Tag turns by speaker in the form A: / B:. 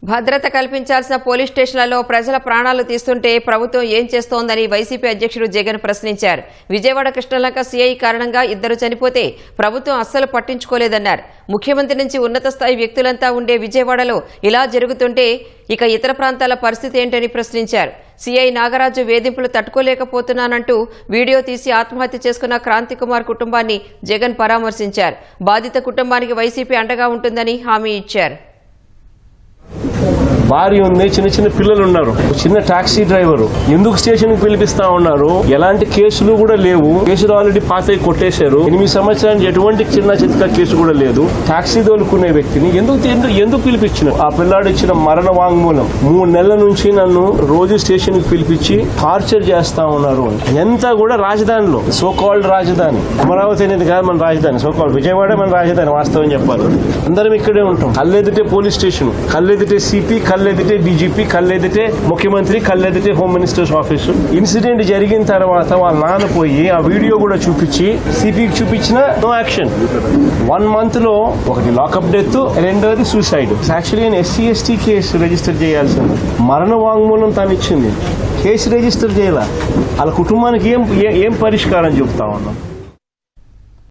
A: భద్రత కల్పించాల్సిన పోలీస్ స్టేషన్లలో ప్రజల ప్రాణాలు తీస్తుంటే ప్రభుత్వం ఏం చేస్తోందని వైసీపీ అధ్యక్షుడు జగన్ ప్రశ్నించారు. విజయవాడ కృష్ణలంక సీఐ కారణంగా 2 చనిపోతే ప్రభుత్వం అస్సలు పట్టించుకోలేదన్నారు. ముఖ్యమంత్రి నుంచి ఉన్నత స్థాయి వ్యక్తులంతా ఉండే విజయవాడలో ఇలా జరుగుతుంటే ఇక ఇతర ప్రాంతాల పరిస్థితి ఏంటని ప్రశ్నించారు. సీఐ నాగరాజు వేధింపులు తట్టుకోలేకపోతున్నానంటూ వీడియో తీసి ఆత్మహత్య చేసుకున్న క్రాంతి కుమార్ కుటుంబాన్ని జగన్ పరామర్శించారు. బాధిత కుటుంబానికి వైసీపీ అండగా ఉంటుందని హామీ ఇచ్చారు.
B: భార్య ఉంది, చిన్న చిన్న పిల్లలు ఉన్నారు, చిన్న టాక్సీ డ్రైవరు. ఎందుకు స్టేషన్ కి పిలిపిస్తా ఉన్నారు? ఎలాంటి కేసులు కూడా లేవు. కేసులు ఆల్రెడీ పాత కొట్టేశారు. 8 సంవత్సరానికి ఎటువంటి చిన్న చిత్క కేసు కూడా లేదు. టాక్సీ తోలుకునే వ్యక్తిని ఎందుకు పిలిపించిన? ఆ పిల్లాడు ఇచ్చిన మరణ వాంగ్మూలం 3 నెలల నుంచి నన్ను రోజు స్టేషన్ కి పిలిపించి టార్చర్ చేస్తా ఉన్నారు. ఎంత కూడా రాజధానిలో సోకాల్డ్ రాజధాని అమరావతి అనేది కాదు మన రాజధాని. సోకాల్డ్ విజయవాడ మన రాజధాని. వాస్తవం చెప్పాలి, అందరం ఇక్కడే ఉంటాం. కళ్ళెదిటే పోలీస్ స్టేషన్, కళ్ళెదిటే సిపి, కళ్ళెదిటే డీజీపీ, కళ్ళెదిటే ముఖ్యమంత్రి, కళ్ళెదిటే హోమ్ మినిస్టర్స్ ఆఫీసు. ఇన్సిడెంట్ జరిగిన తర్వాత వాళ్ళ నాన్న పోయి ఆ వీడియో కూడా చూపించి సిపికి చూపించిన నో యాక్షన్. 1 month లో ఒకటి లాకప్ డెత్, రెండోది సూసైడ్. యాక్చువల్లీ నేను SC/ST కేసు రిజిస్టర్ చేయాల్సింది. మరణ వాంగ్మూలం తాను ఇచ్చింది, కేసు రిజిస్టర్ చేయాల. వాళ్ళ కుటుంబానికి ఏం పరిష్కారం చెప్తా ఉన్నాం.